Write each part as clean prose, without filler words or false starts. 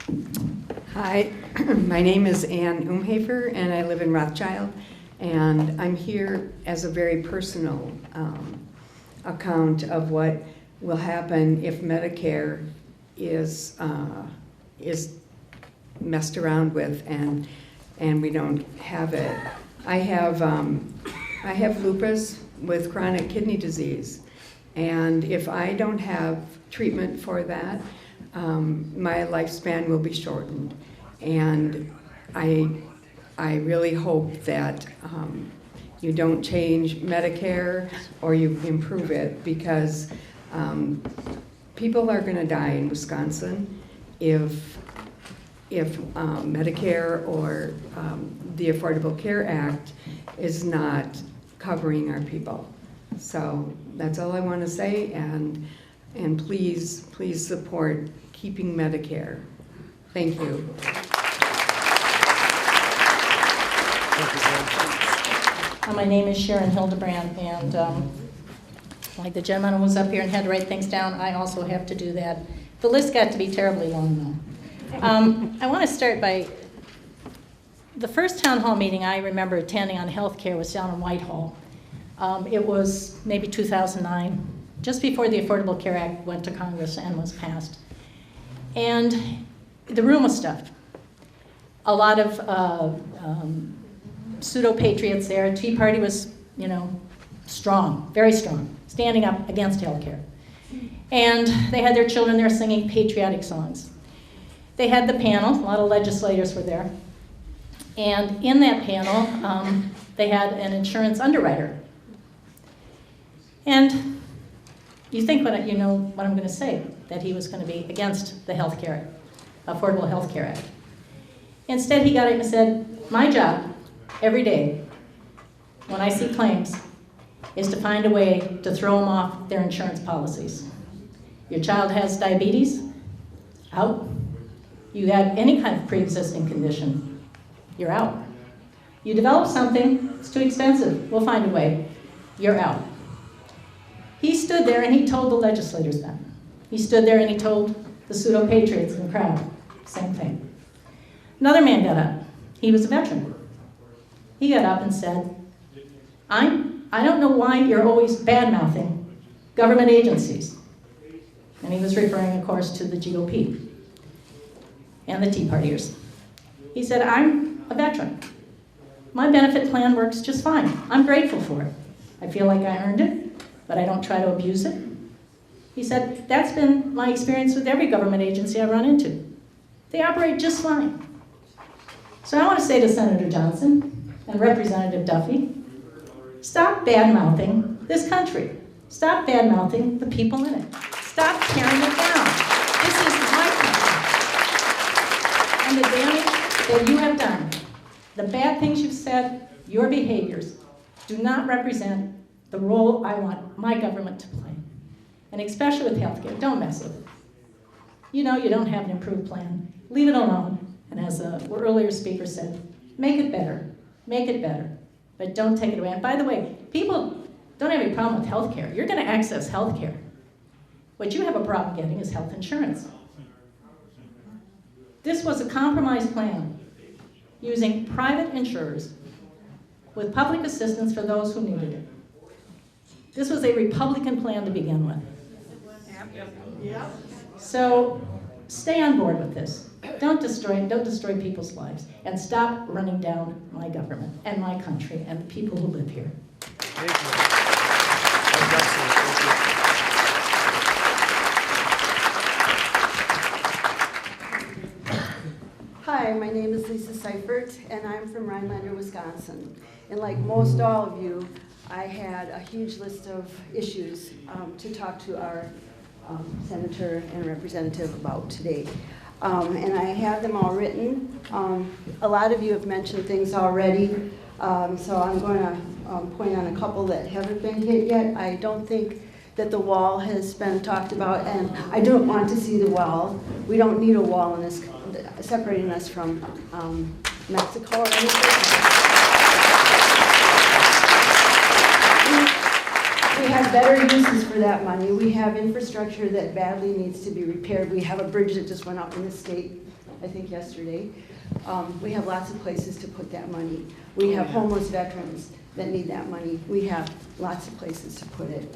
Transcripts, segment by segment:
Hi, my name is Ann Umhafer, and I live in Rothschild. And I'm here as a very personal account of what will happen if Medicare is messed around with and we don't have it. I have lupus with chronic kidney disease, and if I don't have treatment for that, my lifespan will be shortened. And I really hope that you don't change Medicare or you improve it, because people are going to die in Wisconsin if Medicare or the Affordable Care Act is not covering our people. So that's all I want to say, and please support keeping Medicare. Thank you. My name is Sharon Hildebrand, and like the gentleman who was up here and had to write things down, I also have to do that. The list got to be terribly long, though. I want to start by the first town hall meeting I remember attending on healthcare was down in Whitehall. It was maybe 2009, just before the Affordable Care Act went to Congress and was passed. And the room was stuffed. A lot of pseudo-patriots there. Tea Party was, strong, very strong, standing up against healthcare. And they had their children there singing patriotic songs. They had the panel, a lot of legislators were there. And in that panel, they had an insurance underwriter. And you think what I'm going to say, that he was going to be against the Affordable Health Care Act. Instead, he got it and said, my job every day when I see claims is to find a way to throw them off their insurance policies. Your child has diabetes? Out. You have any kind of pre-existing condition? You're out. You develop something, it's too expensive, we'll find a way. You're out. He stood there and he told the legislators that. He stood there and he told the pseudo-patriots in the crowd, same thing. Another man got up. He was a veteran. He got up and said, I don't know why you're always bad-mouthing government agencies. And he was referring, of course, to the GOP and the Tea Partiers. He said, I'm a veteran. My benefit plan works just fine. I'm grateful for it. I feel like I earned it, but I don't try to abuse it. He said, that's been my experience with every government agency I run into. They operate just fine. So I want to say to Senator Johnson and Representative Duffy, stop bad-mouthing this country. Stop bad-mouthing the people in it. Stop tearing it down. This is my country. And the damage that you have done, the bad things you've said, your behaviors, do not represent the role I want my government to play. And especially with healthcare, don't mess with it. You don't have an improved plan. Leave it alone. And as a earlier speaker said, make it better. Make it better. But don't take it away. And by the way, people don't have any problem with healthcare. You're going to access healthcare. What you have a problem getting is health insurance. This was a compromise plan using private insurers with public assistance for those who needed it. This was a Republican plan to begin with. So stay on board with this. Don't destroy people's lives, and stop running down my government and my country and the people who live here. Thank you. That's excellent. Thank you. Hi, my name is Lisa Seifert, and I'm from Rhinelander, Wisconsin. And like most all of you, I had a huge list of issues to talk to our senator and representative about today. And I have them all written. A lot of you have mentioned things already, so I'm going to point on a couple that haven't been hit yet. I don't think that the wall has been talked about, and I don't want to see the wall. We don't need a wall in this, separating us from Mexico or anything. We have better uses for that money. We have infrastructure that badly needs to be repaired. We have a bridge that just went up in the state I think yesterday. We have lots of places to put that money. We have homeless veterans that need that money. We have lots of places to put it.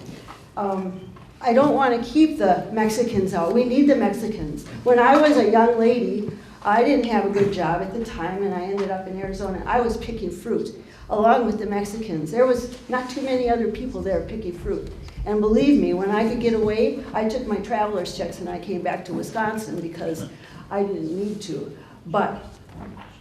I don't want to keep the Mexicans out. We need the Mexicans. When I was a young lady, I didn't have a good job at the time, and I ended up in Arizona. I was picking fruit along with the Mexicans. There was not too many other people there picking fruit. And believe me, when I could get away, I took my traveler's checks and I came back to Wisconsin because I didn't need to. But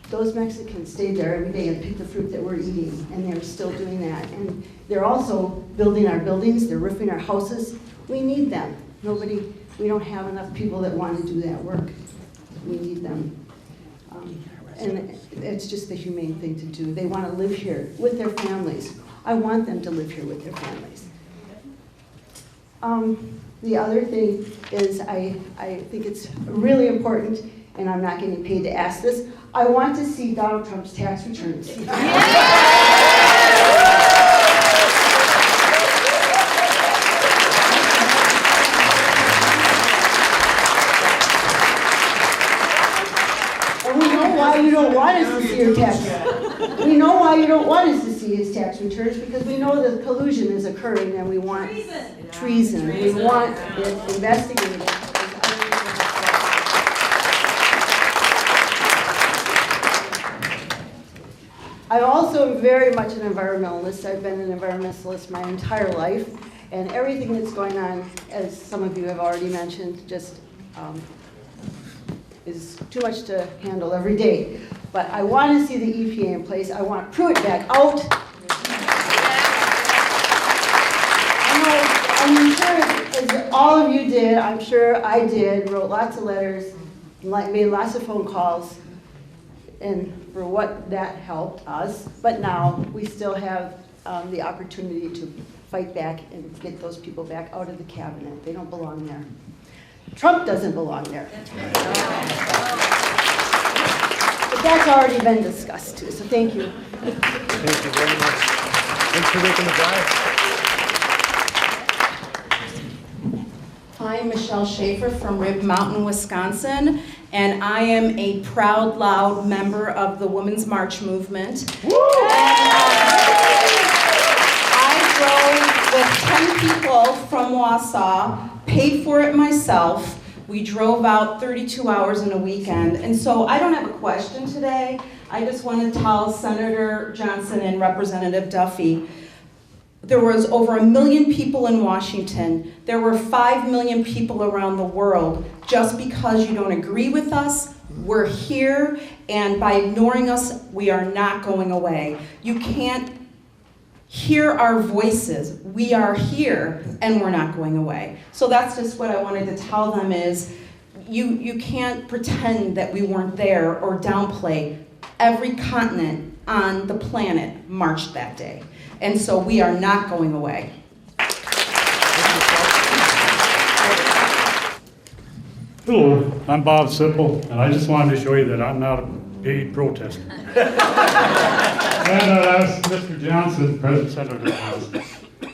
those Mexicans stayed there every day and picked the fruit that we're eating, and they're still doing that. And they're also building our buildings, they're roofing our houses. We need them. We don't have enough people that want to do that work. We need them. And it's just the humane thing to do. They want to live here with their families. I want them to live here with their families. The other thing is I think it's really important, and I'm not getting paid to ask this, I want to see Donald Trump's tax returns. And we know why you don't want us to see your tax. We know why you don't want us to see his tax returns, because we know that collusion is occurring and we want treason. We want it investigated. I also am very much an environmentalist. I've been an environmentalist my entire life, and everything that's going on, as some of you have already mentioned, just is too much to handle every day. But I want to see the EPA in place. I want Pruitt back out. I'm sure, as all of you did, I'm sure I did, wrote lots of letters, made lots of phone calls, and for what that helped us. But now we still have the opportunity to fight back and get those people back out of the cabinet. They don't belong there. Trump doesn't belong there. But that's already been discussed too, so thank you. Thank you very much. Thanks for making the drive. I'm Michelle Schaefer from Rib Mountain, Wisconsin, and I am a proud, loud member of the Women's March movement. I drove with 10 people from Wausau, paid for it myself. We drove out 32 hours in a weekend, and so I don't have a question today. I just want to tell Senator Johnson and Representative Duffy, there was over 1 million people in Washington. There were 5 million people around the world. Just because you don't agree with us, we're here, and by ignoring us, we are not going away. You can't hear our voices. We are here, and we're not going away. So that's just what I wanted to tell them is, you can't pretend that we weren't there or downplay. Every continent on the planet marched that day. And so we are not going away. Hello, I'm Bob Sipple, and I just wanted to show you that I'm not a paid protester. And I asked Mr. Johnson, President Senator Johnson,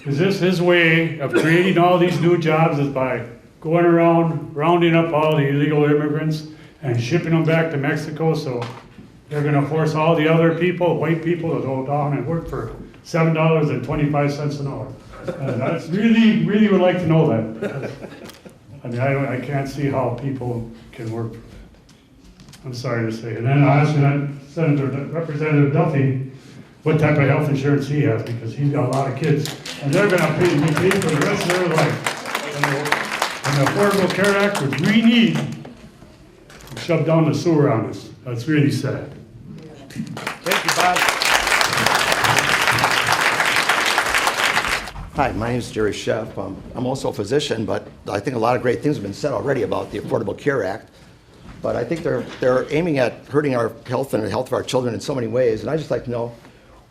is this his way of creating all these new jobs is by going around rounding up all the illegal immigrants and shipping them back to Mexico, so they're going to force all the other people, white people, to go down and work for $7.25 an hour. And I really would like to know that. I mean, I can't see how people can work. I'm sorry to say. And then I asked Representative Duffy what type of health insurance he has, because he's got a lot of kids, and they're going to be paid for the rest of their life. And the Affordable Care Act, which we need, shoved down the sewer on us. That's really sad. Thank you, Bob. Hi, my name is Jerry Sheff. I'm also a physician, but I think a lot of great things have been said already about the Affordable Care Act. But I think they're aiming at hurting our health and the health of our children in so many ways. And I'd just like to know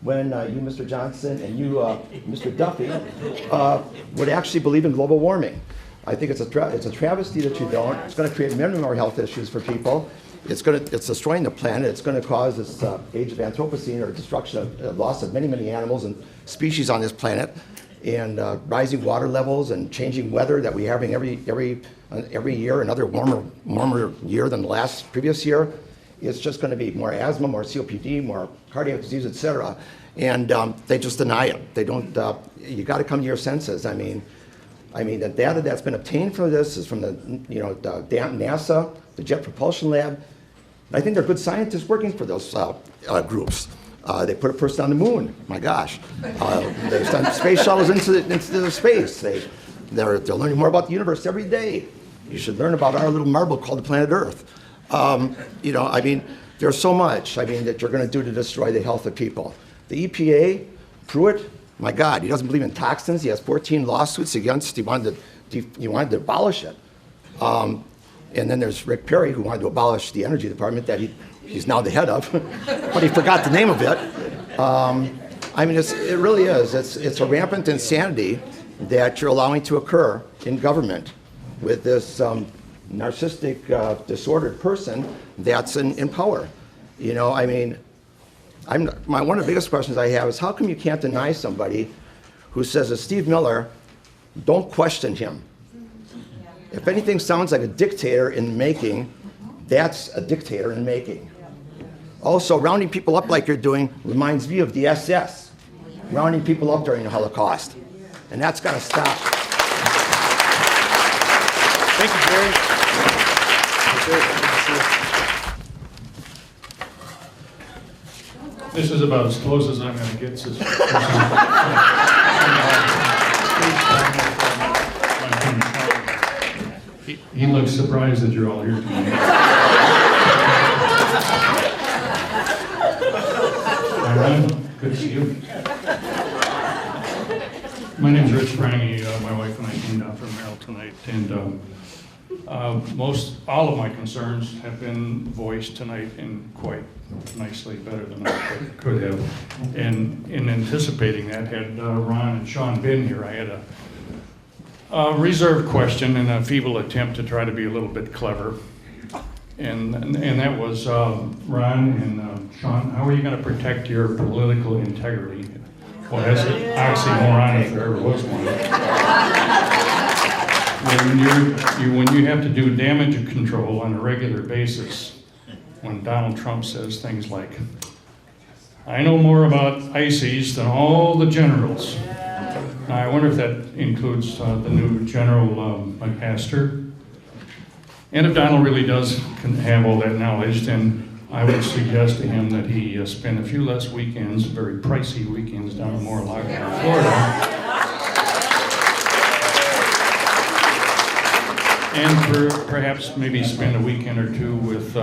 when you, Mr. Johnson, and you, Mr. Duffy, would actually believe in global warming. I think it's a travesty that you don't. It's going to create many more health issues for people. It's destroying the planet. It's going to cause this age of Anthropocene, or destruction of loss of many animals and species on this planet. and rising water levels and changing weather that we're having every year, another warmer year than the last previous year, it's just going to be more asthma, more COPD, more cardiac disease, et cetera. And they just deny it. They don't, you got to come to your senses. I mean, the data that's been obtained for this is from the NASA, the Jet Propulsion Lab. I think they're good scientists working for those groups. They put a person on the moon. My gosh, they sent space shuttles into space. They're learning more about the universe every day. You should learn about our little marble called the planet Earth. There's so much. That you're going to do to destroy the health of people. The EPA, Pruitt, my God, he doesn't believe in toxins. He has 14 lawsuits against. He wanted to abolish it. And then there's Rick Perry, who wanted to abolish the Energy Department that he's now the head of, but he forgot the name of it. It really is. It's a rampant insanity that you're allowing to occur in government with this narcissistic, disordered person that's in power. One of the biggest questions I have is how come you can't deny somebody who says that Steve Miller, don't question him. If anything sounds like a dictator in making, that's a dictator in making. Also, rounding people up like you're doing reminds me of the SS, rounding people up during the Holocaust. And that's got to stop. Thank you, Jerry. Good to see you. This is about as close as I'm going to get to this. He looks surprised that you're all here tonight. Hi, Ron. Good to see you. My name's Rich Frange. My wife and I came down from Merrill tonight, and all of my concerns have been voiced tonight in quite nicely, better than I could have. And in anticipating that, had Ron and Sean been here, I had a reserved question and a feeble attempt to try to be a little bit clever. And that was, Ron and Sean, how are you going to protect your political integrity? Well, that's an oxymoron if there ever was one. When you have to do damage control on a regular basis, when Donald Trump says things like, I know more about ICEs than all the generals. Now, I wonder if that includes the new General McMaster. And if Donald really does have all that knowledge, then I would suggest to him that he spend a few less weekends, very pricey weekends, down in Mar-a-Lago, Florida. And perhaps maybe spend a weekend or two with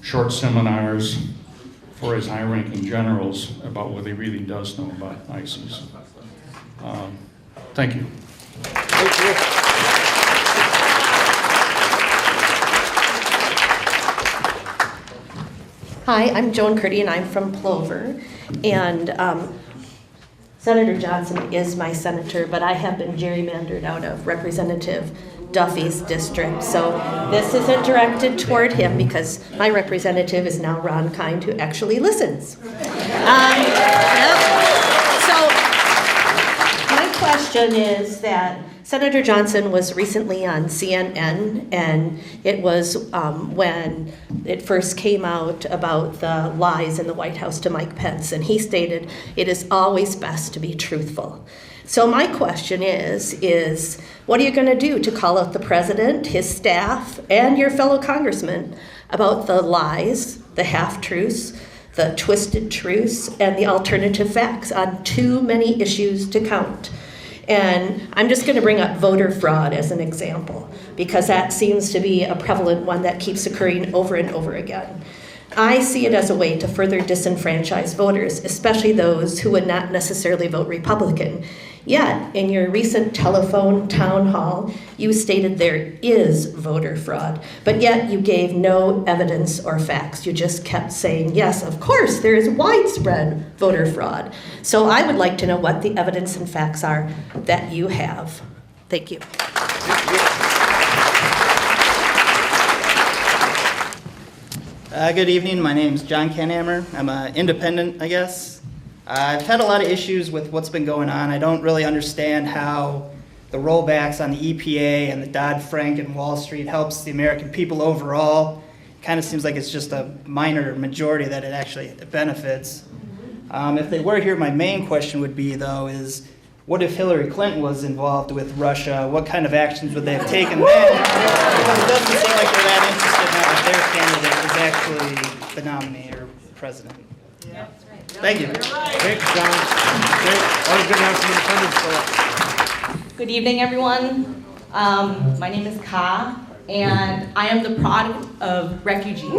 short seminars for his high-ranking generals about what he really does know about ICEs. Thank you. Thank you. Hi, I'm Joan Curdy, and I'm from Plover. And Senator Johnson is my senator, but I have been gerrymandered out of Representative Duffy's district. So this isn't directed toward him because my representative is now Ron Kind, who actually listens. So my question is that Senator Johnson was recently on CNN, and it was when it first came out about the lies in the White House to Mike Pence, and he stated, it is always best to be truthful. So my question is what are you going to do to call out the president, his staff, and your fellow congressmen about the lies, the half-truths, the twisted truths, and the alternative facts on too many issues to count? And I'm just going to bring up voter fraud as an example, because that seems to be a prevalent one that keeps occurring over and over again. I see it as a way to further disenfranchise voters, especially those who would not necessarily vote Republican. Yet, in your recent telephone town hall, you stated there is voter fraud, but yet you gave no evidence or facts. You just kept saying, yes, of course, there is widespread voter fraud. So I would like to know what the evidence and facts are that you have. Thank you. Good evening. My name is John Canhammer. I'm an independent, I guess. I've had a lot of issues with what's been going on. I don't really understand how the rollbacks on the EPA and the Dodd-Frank and Wall Street helps the American people overall. Kind of seems like it's just a minor majority that it actually benefits. If they were here, my main question would be, though, is what if Hillary Clinton was involved with Russia? What kind of actions would they have taken then? Because it doesn't seem like they're that interested now that their candidate is actually the nominee or president. Yeah. Thank you. Thanks, John. Great. Always good to have some independents show up. Good evening, everyone. My name is Ka, and I am the product of refugees.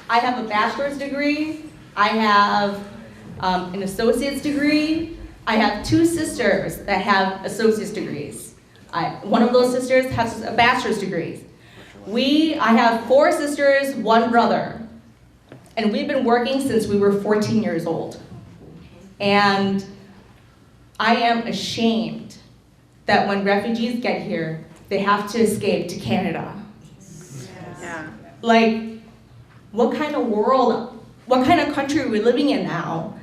I have a bachelor's degree. I have an associate's degree. I have 2 sisters that have associate's degrees. One of those sisters has a bachelor's degree. I have 4 sisters, 1 brother. And we've been working since we were 14 years old. And I am ashamed that when refugees get here, they have to escape to Canada. Yeah. Like, what kind of world, what kind of country are we living in now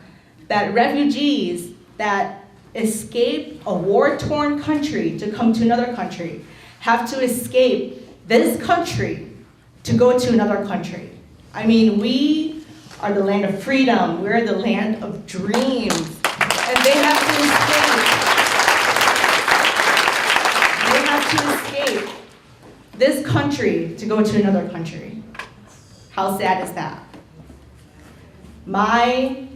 that refugees that escape a war-torn country to come to another country have to escape this country to go to another country? I mean, we are the land of freedom. We're the land of dreams. And they have to escape. They have to escape this country to go to another country. How sad is that? My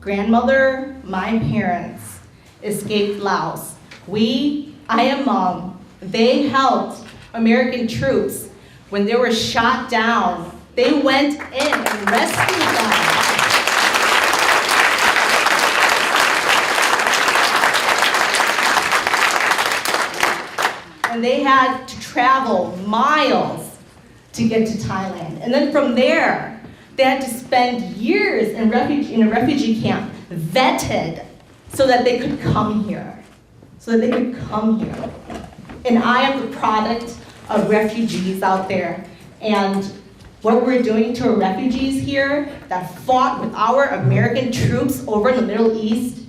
grandmother, my parents escaped Laos. I am mom. They helped American troops when they were shot down. They went in and rescued them. And they had to travel miles to get to Thailand. And then from there, they had to spend years in a refugee camp, vetted, so that they could come here. And I am the product of refugees out there. And what we're doing to our refugees here that fought with our American troops over in the Middle East,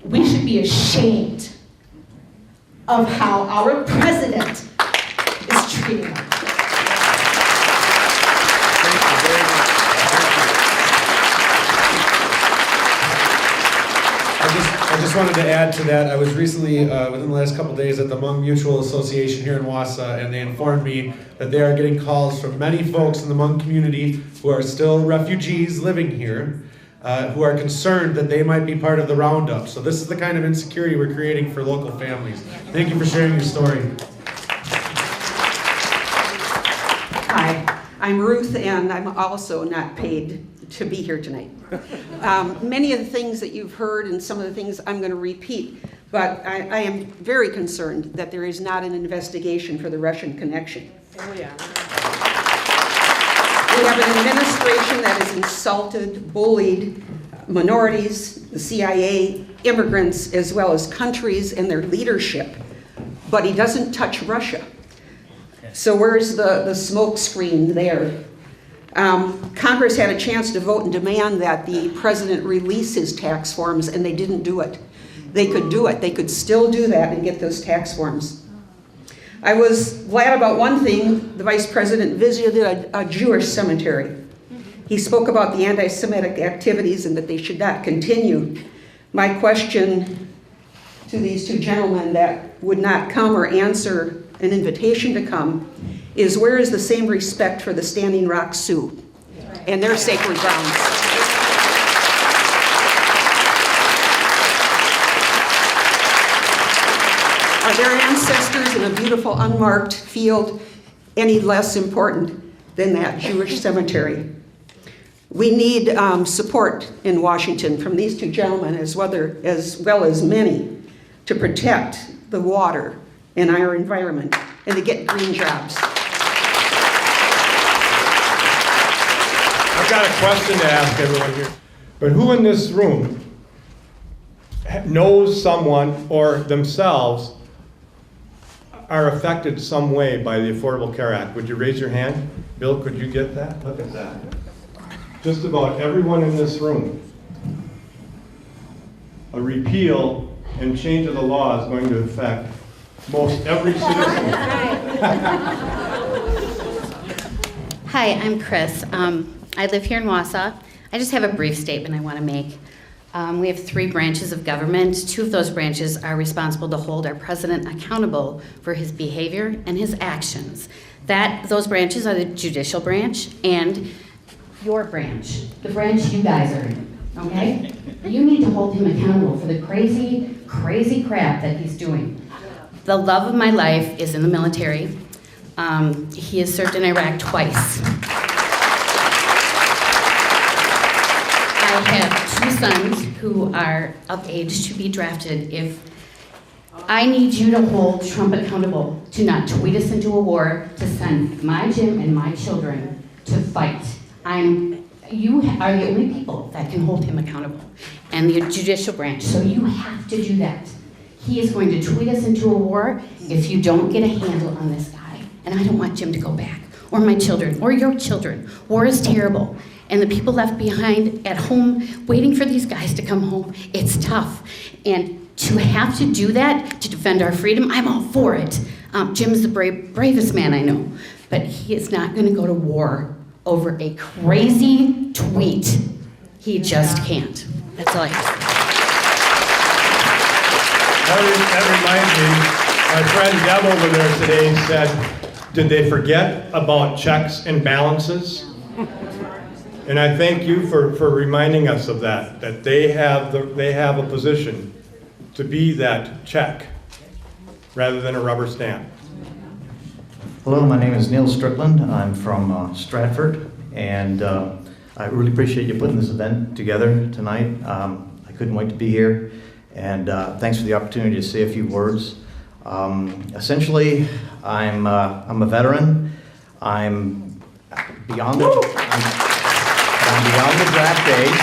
we should be ashamed of how our president is treating them. I just wanted to add to that. I was recently, within the last couple of days, at the Hmong Mutual Association here in Wausau, and they informed me that they are getting calls from many folks in the Hmong community who are still refugees living here, who are concerned that they might be part of the roundup. So this is the kind of insecurity we're creating for local families. Thank you for sharing your story. Hi, I'm Ruth, and I'm also not paid to be here tonight. Many of the things that you've heard and some of the things I'm going to repeat, but I am very concerned that there is not an investigation for the Russian connection. Oh, yeah. We have an administration that has insulted, bullied minorities, the CIA, immigrants, as well as countries and their leadership, but he doesn't touch Russia. So where's the smoke screen there? Congress had a chance to vote and demand that the president release his tax forms, and they didn't do it. They could do it. They could still do that and get those tax forms. I was glad about one thing. The vice president visited a Jewish cemetery. He spoke about the anti-Semitic activities and that they should not continue. My question to these 2 gentlemen that would not come or answer an invitation to come is, where is the same respect for the Standing Rock Sioux and their sacred grounds? Are their ancestors in a beautiful unmarked field any less important than that Jewish cemetery? We need support in Washington from these 2 gentlemen as well as many to protect the water and our environment and to get green jobs. I've got a question to ask everyone here. But who in this room knows someone or themselves are affected some way by the Affordable Care Act? Would you raise your hand? Bill, could you get that? Look at that. Just about everyone in this room. A repeal and change of the law is going to affect most every citizen. Hi, I'm Chris. I live here in Wausau. I just have a brief statement I want to make. We have 3 branches of government. 2 of those branches are responsible to hold our president accountable for his behavior and his actions. Those branches are the judicial branch and your branch, the branch you guys are in, okay? You need to hold him accountable for the crazy, crazy crap that he's doing. The love of my life is in the military. He has served in Iraq twice. I have 2 sons who are of age to be drafted. If I need you to hold Trump accountable to not tweet us into a war, to send my Jim and my children to fight. You are the only people that can hold him accountable, and the judicial branch, so you have to do that. He is going to tweet us into a war if you don't get a handle on this guy, and I don't want Jim to go back, or my children, or your children. War is terrible, and the people left behind at home waiting for these guys to come home, it's tough. And to have to do that, to defend our freedom, I'm all for it. Jim is the bravest man I know, but he is not going to go to war over a crazy tweet. He just can't. That's all I have to say. That reminds me, my friend Deb over there today said, did they forget about checks and balances? And I thank you for reminding us of that they have a position to be that check rather than a rubber stamp. Hello, my name is Neil Strickland. I'm from Stratford, and I really appreciate you putting this event together tonight. I couldn't wait to be here, and thanks for the opportunity to say a few words. Essentially, I'm a veteran. I'm beyond the draft age.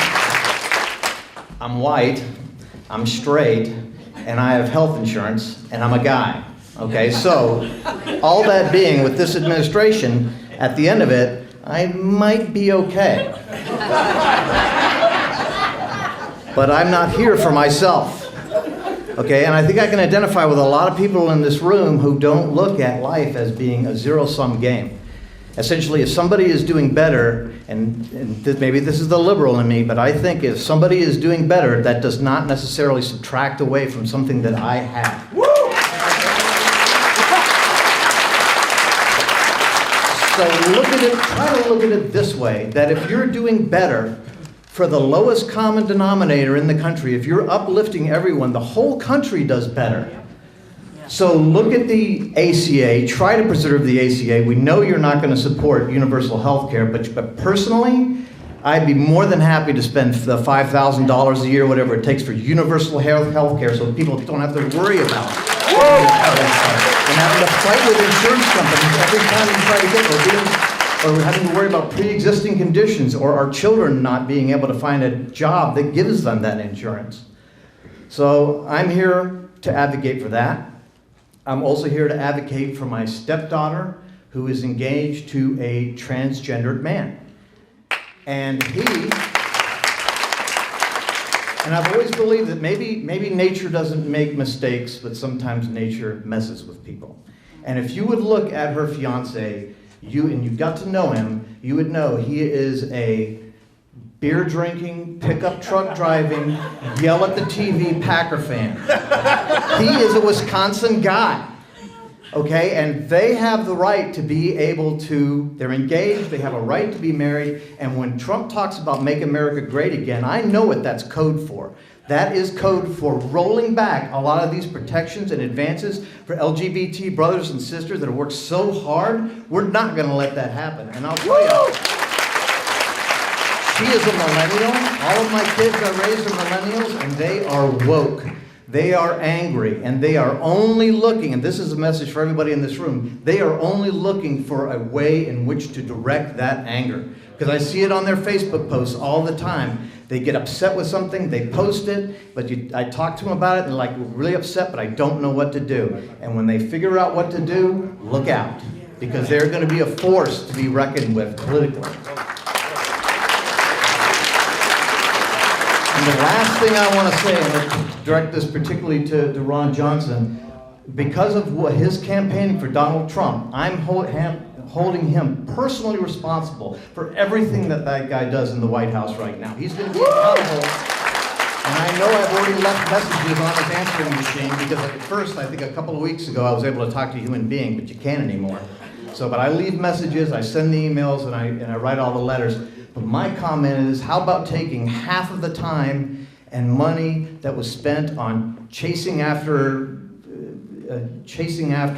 I'm white. I'm straight, and I have health insurance, and I'm a guy. Okay, so all that being with this administration, at the end of it, I might be okay. But I'm not here for myself. Okay, and I think I can identify with a lot of people in this room who don't look at life as being a zero-sum game. Essentially, if somebody is doing better, and maybe this is the liberal in me, but I think if somebody is doing better, that does not necessarily subtract away from something that I have. So try to look at it this way, that if you're doing better for the lowest common denominator in the country, if you're uplifting everyone, the whole country does better. So look at the ACA, try to preserve the ACA. We know you're not going to support universal health care, but personally, I'd be more than happy to spend the $5,000 a year, whatever it takes for universal health care so people don't have to worry about it. And having to fight with insurance companies every time you try to get, or having to worry about pre-existing conditions, or our children not being able to find a job that gives them that insurance. So I'm here to advocate for that. I'm also here to advocate for my stepdaughter, who is engaged to a transgendered man. And I've always believed that maybe nature doesn't make mistakes, but sometimes nature messes with people. And if you would look at her fiance, and you got to know him, you would know he is a beer drinking, pickup truck driving, yell at the TV Packer fan. He is a Wisconsin guy. Okay, and they have the right to be able to, they're engaged, they have a right to be married, and when Trump talks about make America great again, I know what that's code for. That is code for rolling back a lot of these protections and advances for LGBT brothers and sisters that have worked so hard. We're not going to let that happen. And I'll tell you, she is a millennial. All of my kids are raised as millennials, and they are woke. They are angry, and they are only looking, and this is a message for everybody in this room, they are only looking for a way in which to direct that anger. Because I see it on their Facebook posts all the time. They get upset with something, they post it, but I talk to them about it, and they're like, we're really upset, but I don't know what to do. And when they figure out what to do, look out. because they're going to be a force to be reckoned with politically. And the last thing I want to say, and I direct this particularly to Ron Johnson, because of what his campaigning for Donald Trump, I'm holding him personally responsible for everything that guy does in the White House right now. He's going to be accountable. And I know I've already left messages on his answering machine, because at first, I think a couple of weeks ago, I was able to talk to a human being, but you can't anymore. So, but I leave messages, I send the emails, and I write all the letters. But my comment is, how about taking half of the time and money that was spent on chasing after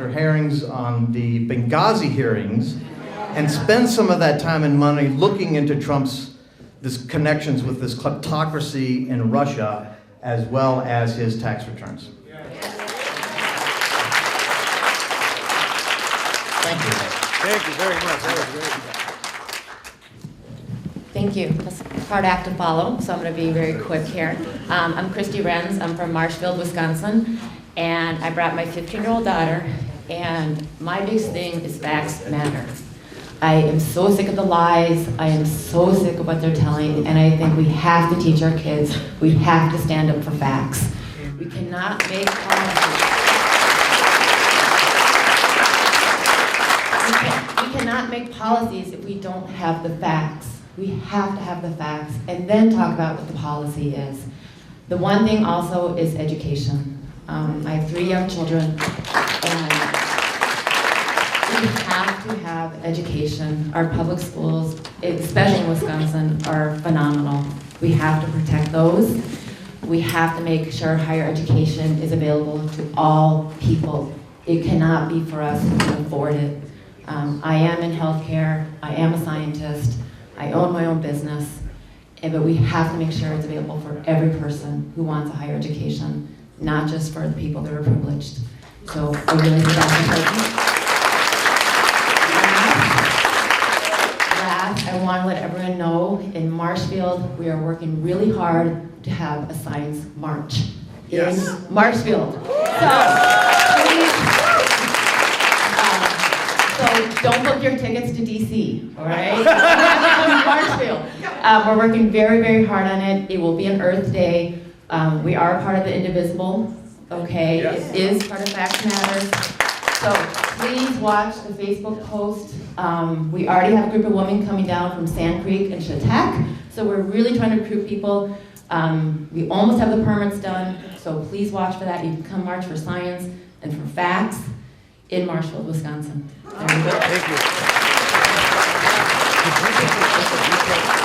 hearings on the Benghazi hearings, and spend some of that time and money looking into Trump's connections with this kleptocracy in Russia, as well as his tax returns. Thank you. Thank you very much. That was great. Thank you. That's a hard act to follow, so I'm going to be very quick here. I'm Christy Renz. I'm from Marshfield, Wisconsin, and I brought my 15-year-old daughter, and my biggest thing is facts matter. I am so sick of the lies. I am so sick of what they're telling, and I think we have to teach our kids. We have to stand up for facts. We cannot make policies. We cannot make policies if we don't have the facts. We have to have the facts and then talk about what the policy is. The one thing also is education. I have 3 young children, and we have to have education. Our public schools, especially in Wisconsin, are phenomenal. We have to protect those. We have to make sure higher education is available to all people. It cannot be for us who can afford it. I am in healthcare. I am a scientist. I own my own business. But we have to make sure it's available for every person who wants a higher education, not just for the people that are privileged. So I really think that's important. Last, I want to let everyone know, in Marshfield, we are working really hard to have a science march in Marshfield. So please, so don't book your tickets to DC, all right? Marshfield. We're working very, very hard on it. It will be an Earth Day. We are part of the Indivisible, okay? Yes. It is part of Facts Matters. So please watch the Facebook post. We already have a group of women coming down from Sand Creek and Chautauqua, so we're really trying to recruit people. We almost have the permits done, so please watch for that. You can come march for science and for facts in Marshfield, Wisconsin. There you go. Thank you.